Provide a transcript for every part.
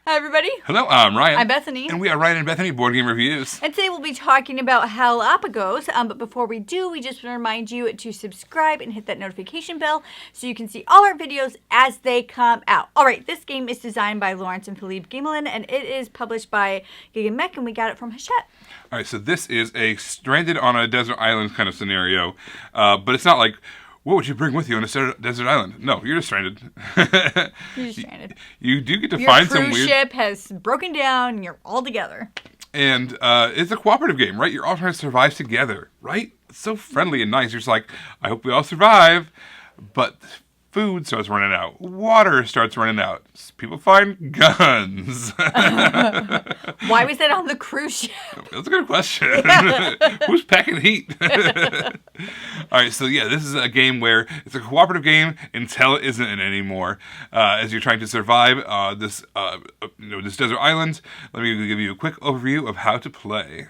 Hi, everybody. Hello, I'm Ryan. I'm Bethany. And we are Ryan and Bethany Board Game Reviews. And today we'll be talking about Hellapagos. But before we do, we just want to remind you to subscribe and hit that notification bell so you can see all our videos as they come out. All right, this game is designed by Lawrence and Philippe Gamelin, and it is published by Gigamic, and we got it from Hachette. All right, so this is a stranded on a desert island kind of scenario, but it's not like, what would you bring with you on a desert island? No, you're just stranded. You're just stranded. You do get to find some weird... Your cruise ship has broken down, and you're all together. And it's a cooperative game, right? You're all trying to survive together, right? It's so friendly and nice. You're just like, I hope we all survive. But food starts running out. Water starts running out. People find guns. Why was that on the cruise ship? That's a good question. Who's packing heat? All right, so yeah, this is a game where it's a cooperative game until it isn't anymore. As you're trying to survive this desert island, let me give you a quick overview of how to play.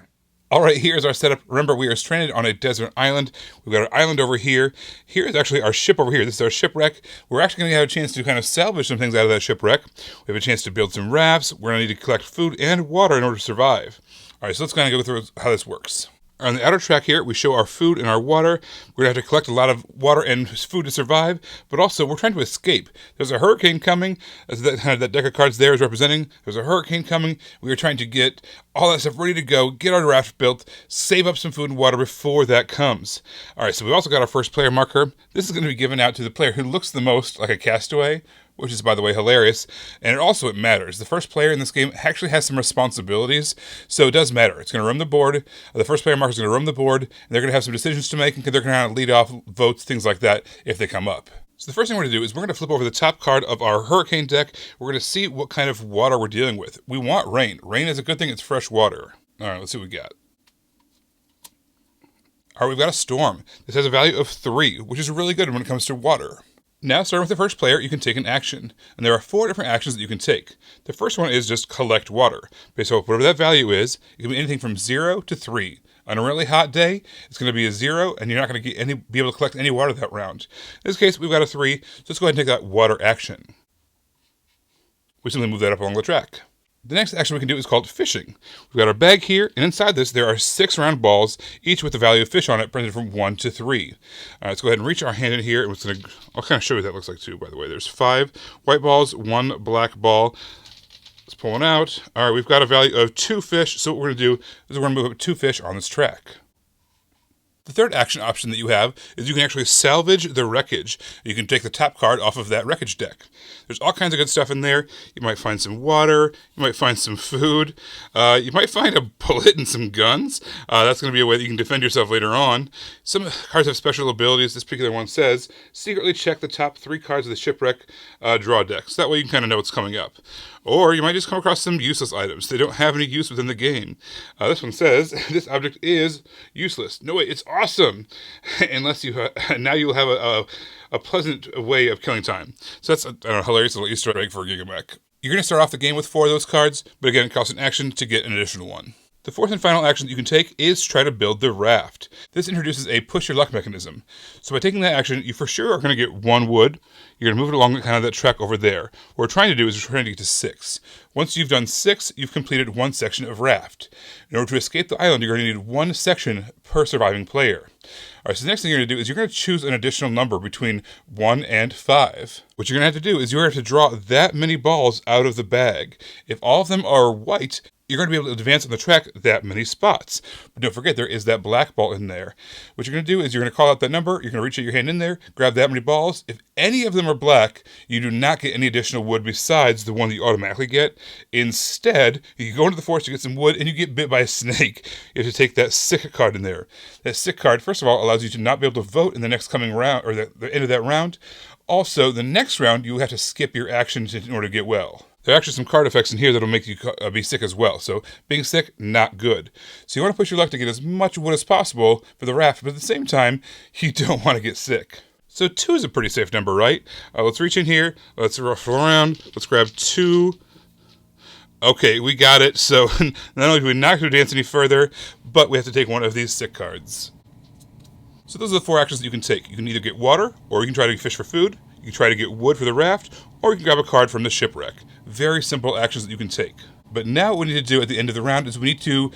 All right, here's our setup. Remember, we are stranded on a desert island. We've got our island over here. Here is actually our ship over here. This is our shipwreck. We're actually going to have a chance to kind of salvage some things out of that shipwreck. We have a chance to build some rafts. We're going to need to collect food and water in order to survive. All right, so let's kind of go through how this works. On the outer track here, we show our food and our water. We're going to have to collect a lot of water and food to survive, but also we're trying to escape. There's a hurricane coming, as that deck of cards there is representing. There's a hurricane coming. We are trying to get all that stuff ready to go, get our raft built, save up some food and water before that comes. All right, so we've also got our first player marker. This is going to be given out to the player who looks the most like a castaway, which is, by the way, hilarious. And it matters. The first player in this game actually has some responsibilities, so it does matter. It's going to roam the board. The first player marker is going to roam the board, and they're going to have some decisions to make, and they're going to lead off votes, things like that, if they come up. So the first thing we're going to do is we're going to flip over the top card of our hurricane deck. We're going to see what kind of water we're dealing with. We want rain. Rain is a good thing. It's fresh water. All right, let's see what we got. All right, we've got a storm. This has a value of 3, which is really good when it comes to water. Now, starting with the first player, you can take an action. And there are 4 different actions that you can take. The first one is just collect water. Based on whatever that value is, it can be anything from 0 to 3. On a really hot day, it's going to be a 0, and you're not going to be able to collect any water that round. In this case, we've got a 3, so let's go ahead and take that water action. We simply move that up along the track. The next action we can do is called fishing. We've got our bag here, and inside this there are 6 round balls, each with the value of fish on it, printed from 1 to 3. Let's go ahead and reach our hand in here, and I'll kind of show you what that looks like too, by the way. There's 5 white balls, 1 black ball. Let's pull one out. All right, we've got a value of 2 fish, so what we're going to do is we're going to move up 2 fish on this track. The third action option that you have is you can actually salvage the wreckage. You can take the top card off of that wreckage deck. There's all kinds of good stuff in there. You might find some water. You might find some food. You might find a bullet and some guns. That's going to be a way that you can defend yourself later on. Some cards have special abilities. This particular one says, secretly check the top 3 cards of the shipwreck draw deck. So that way you can kind of know what's coming up. Or you might just come across some useless items. They don't have any use within the game. This one says, this object is useless. No, wait, it's awesome. Unless now you'll have a pleasant way of killing time. So that's a hilarious little Easter egg for Gigamic. You're going to start off the game with 4 of those cards, but again, it costs an action to get an additional one. The fourth and final action that you can take is try to build the raft. This introduces a push your luck mechanism. So by taking that action, you for sure are going to get 1 wood. You're going to move it along kind of that track over there. What we're trying to do is we're trying to get to 6. Once you've done 6, you've completed 1 section of raft. In order to escape the island, you're going to need 1 section per surviving player. All right, so the next thing you're going to do is you're going to choose an additional number between 1 and 5. What you're going to have to do is you're going to have to draw that many balls out of the bag. If all of them are white, you're going to be able to advance on the track that many spots. But don't forget, there is that black ball in there. What you're going to do is you're going to call out that number, you're going to reach out your hand in there, grab that many balls. If any of them are black, you do not get any additional wood besides the one that you automatically get. Instead, you go into the forest to get some wood, and you get bit by a snake. You have to take that sick card in there. That sick card, first of all, allows you to not be able to vote in the next coming round, or the end of that round. Also, the next round, you have to skip your actions in order to get well. There are actually some card effects in here that'll make you be sick as well. So being sick, not good. So you want to push your luck to get as much wood as possible for the raft, but at the same time, you don't want to get sick. So 2 is a pretty safe number, right? Let's reach in here. Let's ruffle around. Let's grab 2. Okay, we got it. So not only do we not advance any further, but we have to take 1 of these sick cards. So those are the 4 actions that you can take. You can either get water, or you can try to fish for food. You can try to get wood for the raft, or you can grab a card from the shipwreck. Very simple actions that you can take. But now what we need to do at the end of the round is we need to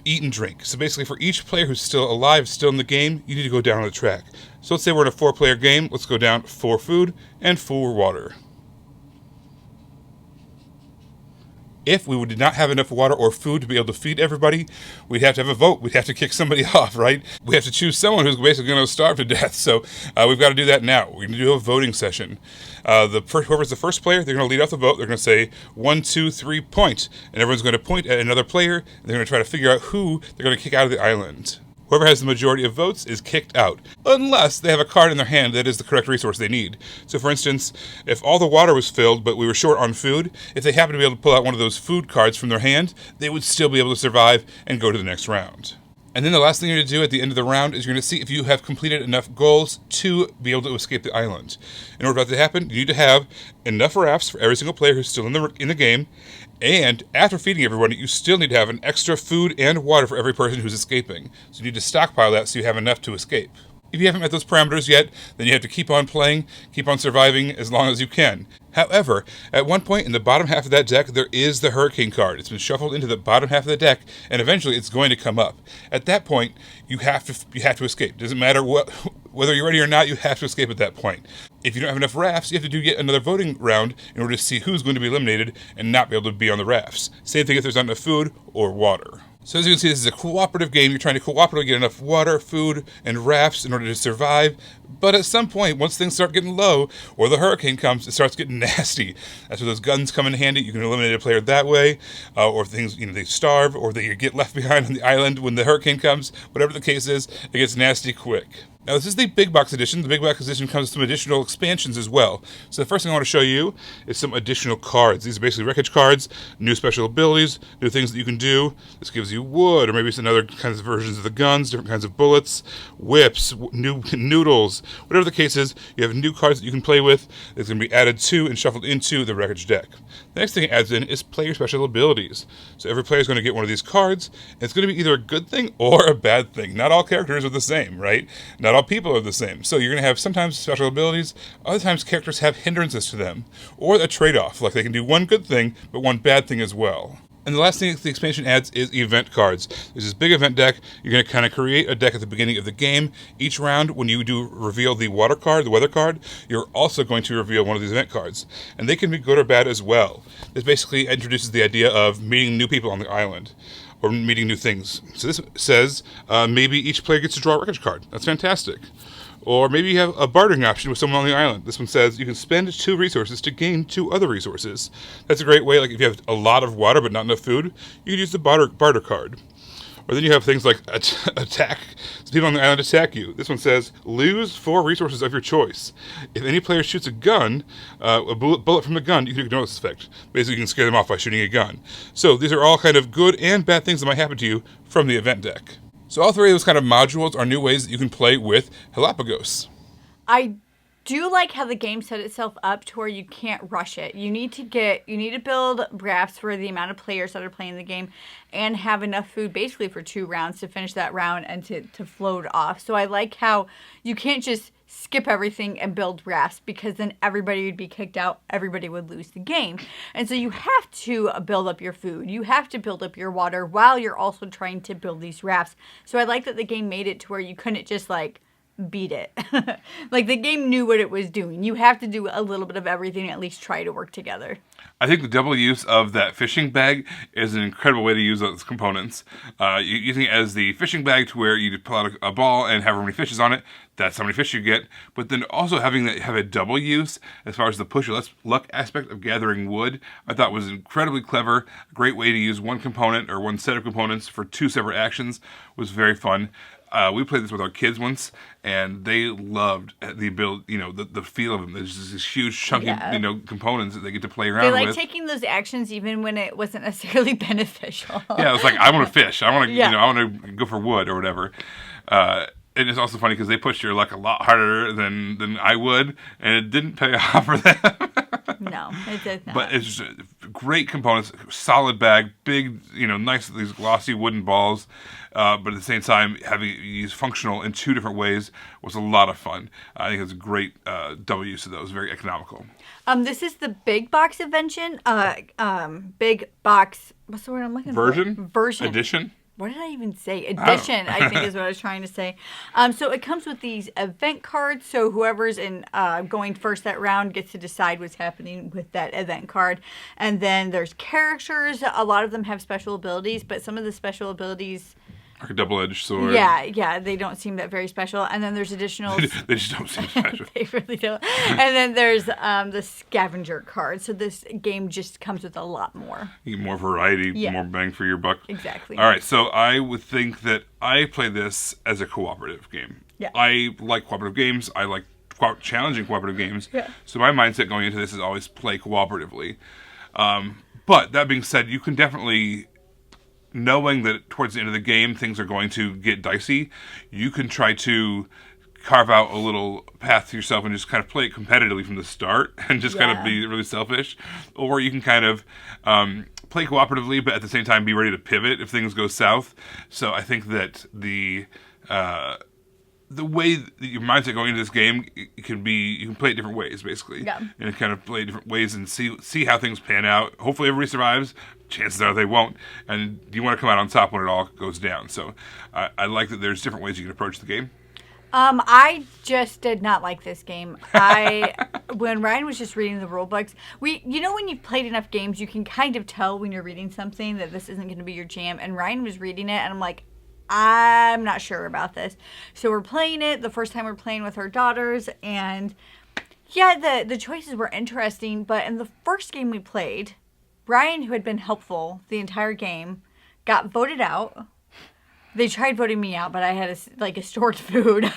eat and drink. So basically for each player who's still alive, still in the game, you need to go down on the track. So let's say we're in a 4-player game. Let's go down 4 food and 4 water. If we did not have enough water or food to be able to feed everybody, we'd have to have a vote. We'd have to kick somebody off, right? We have to choose someone who's basically going to starve to death. So we've got to do that now. We're going to do a voting session. Whoever's the first player, they're going to lead off the vote. They're going to say 1, 2, 3, point. And everyone's going to point at another player. And they're going to try to figure out who they're going to kick out of the island. Whoever has the majority of votes is kicked out, unless they have a card in their hand that is the correct resource they need. So for instance, if all the water was filled but we were short on food, if they happen to be able to pull out one of those food cards from their hand, they would still be able to survive and go to the next round. And then the last thing you're going to do at the end of the round is you're going to see if you have completed enough goals to be able to escape the island. In order for that to happen, you need to have enough rafts for every single player who's still in the game, and after feeding everybody, you still need to have an extra food and water for every person who's escaping. So you need to stockpile that so you have enough to escape. If you haven't met those parameters yet, then you have to keep on playing, keep on surviving as long as you can. However, at one point in the bottom half of that deck, there is the hurricane card. It's been shuffled into the bottom half of the deck, and eventually it's going to come up. At that point, you have to escape. Doesn't matter whether you're ready or not, you have to escape at that point. If you don't have enough rafts, you have to do yet another voting round in order to see who's going to be eliminated and not be able to be on the rafts. Same thing if there's not enough food or water. So as you can see, this is a cooperative game. You're trying to cooperatively get enough water, food, and rafts in order to survive. But at some point, once things start getting low, or the hurricane comes, it starts getting nasty. That's where those guns come in handy. You can eliminate a player that way, or if things, they starve, or they get left behind on the island when the hurricane comes. Whatever the case is, it gets nasty quick. Now, this is the big box edition. The big box edition comes with some additional expansions as well. So the first thing I want to show you is some additional cards. These are basically wreckage cards, new special abilities, new things that you can do. This gives you wood, or maybe it's another kinds of versions of the guns, different kinds of bullets, whips, new noodles. Whatever the case is, you have new cards that you can play with. It's going to be added to and shuffled into the wreckage deck. The next thing it adds in is player special abilities. So every player is going to get one of these cards, and it's going to be either a good thing or a bad thing. Not all characters are the same, right? Not all people are the same. So you're going to have sometimes special abilities, other times characters have hindrances to them, or a trade-off, like they can do one good thing, but one bad thing as well. And the last thing the expansion adds is event cards. There's this big event deck. You're going to kind of create a deck at the beginning of the game. Each round, when you do reveal the water card, the weather card, you're also going to reveal one of these event cards. And they can be good or bad as well. This basically introduces the idea of meeting new people on the island, or meeting new things. So this says maybe each player gets to draw a wreckage card. That's fantastic. Or maybe you have a bartering option with someone on the island. This one says you can spend 2 resources to gain 2 other resources. That's a great way, like if you have a lot of water but not enough food, you can use the barter card. Or then you have things like attack. So people on the island attack you. This one says, lose 4 resources of your choice. If any player shoots a gun, a bullet from the gun, you can ignore this effect. Basically, you can scare them off by shooting a gun. So these are all kind of good and bad things that might happen to you from the event deck. So all 3 of those kind of modules are new ways that you can play with Hellapagos. I do like how the game set itself up to where you can't rush it. You need to build rafts for the amount of players that are playing the game and have enough food basically for 2 rounds to finish that round and to float off. So I like how you can't just skip everything and build rafts, because then everybody would be kicked out. Everybody would lose the game. And so you have to build up your food. You have to build up your water while you're also trying to build these rafts. So I like that the game made it to where you couldn't just beat it. Like the game knew what it was doing. You have to do a little bit of everything, at least try to work together. I think the double use of that fishing bag is an incredible way to use those components. Using it as the fishing bag to where you pull out a ball and have how many fishes on it, that's how many fish you get. But then also having that have a double use as far as the push your luck aspect of gathering wood, I thought was incredibly clever. A great way to use one component or one set of components for 2 separate actions. Was very fun. We played this with our kids once, and they loved the ability, the feel of them. There's just this huge chunky, components that they get to play around with. They like taking those actions even when it wasn't necessarily beneficial. Yeah, it's like, I want to fish. I want to, I want to go for wood or whatever. And it's also funny because they pushed your luck a lot harder than I would, and it didn't pay off for them. No, it did not. But it's just great components, solid bag, big, nice, these glossy wooden balls. But at the same time, having it used functional in 2 different ways was a lot of fun. I think it's a great double use of those, very economical. This is the big box invention. Big box. What's the word I'm looking for? Version. Edition. What did I even say? Edition, I think is what I was trying to say. So it comes with these event cards. So whoever's in going first that round gets to decide what's happening with that event card. And then there's characters. A lot of them have special abilities, but some of the special abilities... Like a double-edged sword. Yeah, they don't seem that very special. And then there's additional... They just don't seem special. They really don't. And then there's the scavenger card. So this game just comes with a lot more. You get more variety, more bang for your buck. Exactly. All right, so I would think that I play this as a cooperative game. Yeah. I like cooperative games. I like challenging cooperative games. Yeah. So my mindset going into this is always play cooperatively. But that being said, you can definitely... Knowing that towards the end of the game things are going to get dicey, you can try to carve out a little path to yourself and just kind of play it competitively from the start and just kind of be really selfish. Or you can kind of play cooperatively, but at the same time be ready to pivot if things go south. So I think that the way that your mindset going into this game, you can play it different ways, basically. Yeah. And kind of play different ways and see how things pan out. Hopefully everybody survives. Chances are they won't. And you want to come out on top when it all goes down. So I like that there's different ways you can approach the game. I just did not like this game. When Ryan was just reading the rule books, when you've played enough games, you can kind of tell when you're reading something that this isn't going to be your jam. And Ryan was reading it, and I'm like, I'm not sure about this. So we're playing it the first time we're playing with our daughters, and the choices were interesting. But in the first game we played, Ryan, who had been helpful the entire game, got voted out. They tried voting me out, but I had a stored food.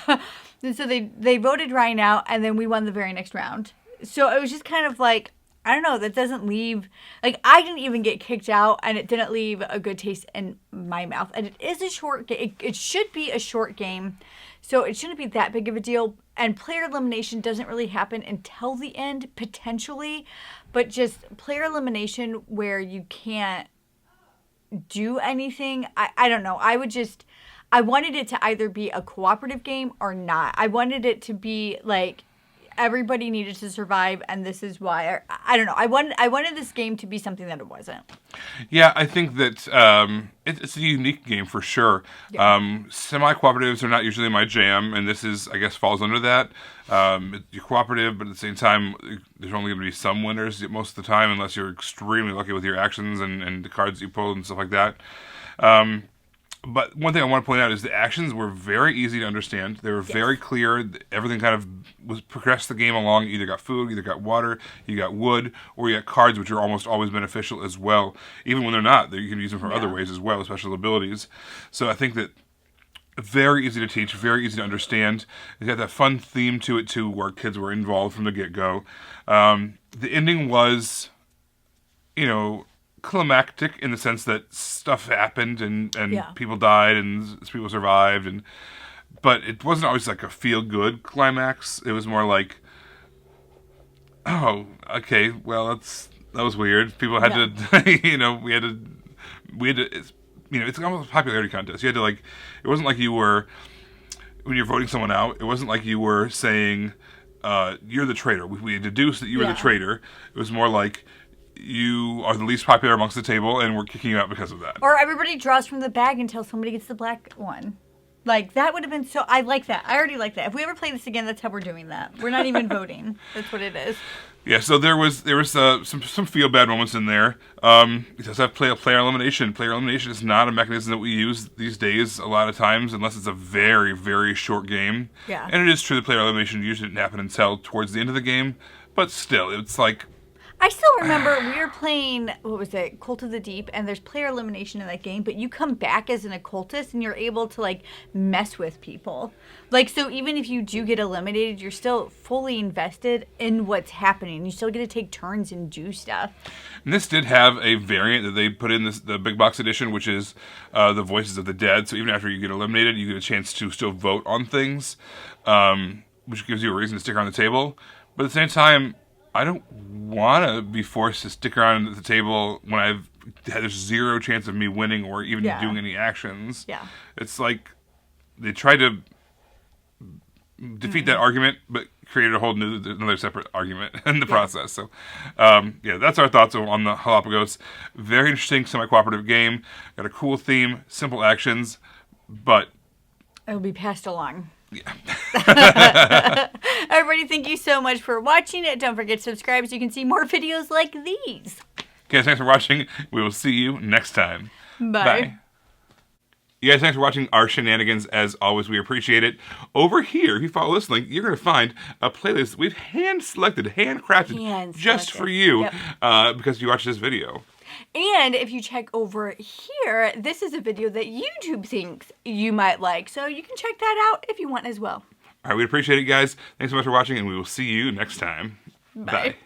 And so they voted Ryan out, and then we won the very next round. So it was just kind of like, I don't know, that doesn't leave... I didn't even get kicked out, and it didn't leave a good taste in my mouth. And it is a short game. It should be a short game, so it shouldn't be that big of a deal. And player elimination doesn't really happen until the end, potentially. But just player elimination where you can't do anything, I don't know. I wanted it to either be a cooperative game or not. I wanted it to be like everybody needed to survive, and this is why. I don't know. I wanted this game to be something that it wasn't. Yeah, I think that it's a unique game for sure. Yeah. Semi-cooperatives are not usually my jam, and this I guess, falls under that. You're cooperative, but at the same time, there's only going to be some winners most of the time, unless you're extremely lucky with your actions and the cards you pull and stuff like that. But one thing I want to point out is the actions were very easy to understand. They were very clear. Everything kind of progressed the game along. You either got food, either got water, you got wood, or you got cards, which are almost always beneficial as well. Even when they're not, you can use them for other ways as well, special abilities. So I think that very easy to teach, very easy to understand. It had that fun theme to it, too, where kids were involved from the get-go. The ending was, climactic in the sense that stuff happened and people died and people survived, but it wasn't always like a feel-good climax. It was more like, oh, okay, well, that was weird. People had to, we had to, it's almost a popularity contest. You had to it wasn't like you were, when you're voting someone out, it wasn't like you were saying, you're the traitor. We deduced that you were the traitor. It was more like, you are the least popular amongst the table, and we're kicking you out because of that. Or everybody draws from the bag until somebody gets the black one. That would have been so... I like that. I already like that. If we ever play this again, that's how we're doing that. We're not even voting. That's what it is. Yeah, so there was some feel-bad moments in there. It does have player elimination. Player elimination is not a mechanism that we use these days a lot of times, unless it's a very, very short game. Yeah. And it is true that player elimination usually didn't happen until towards the end of the game, but still, it's like... I still remember we were playing, what was it, Cult of the Deep, and there's player elimination in that game, but you come back as an occultist and you're able to, mess with people. So even if you do get eliminated, you're still fully invested in what's happening. You still get to take turns and do stuff. And this did have a variant that they put in the big box edition, which is the Voices of the Dead. So even after you get eliminated, you get a chance to still vote on things, which gives you a reason to stick around the table. But at the same time, I don't want to be forced to stick around at the table when there's zero chance of me winning or even doing any actions. Yeah. It's like they tried to defeat that argument, but created a whole another separate argument in the process. So, that's our thoughts on the Hellapagos. Very interesting semi-cooperative game. Got a cool theme, simple actions, but it'll be passed along. Yeah. Everybody, thank you so much for watching it. Don't forget to subscribe so you can see more videos like these. Okay, thanks for watching. We will see you next time. Bye. You guys, thanks for watching our shenanigans. As always, we appreciate it. Over here, if you follow this link, you're going to find a playlist we've handcrafted just for you because you watched this video. And if you check over here, this is a video that YouTube thinks you might like. So you can check that out if you want as well. All right, we appreciate it, guys. Thanks so much for watching, and we will see you next time. Bye.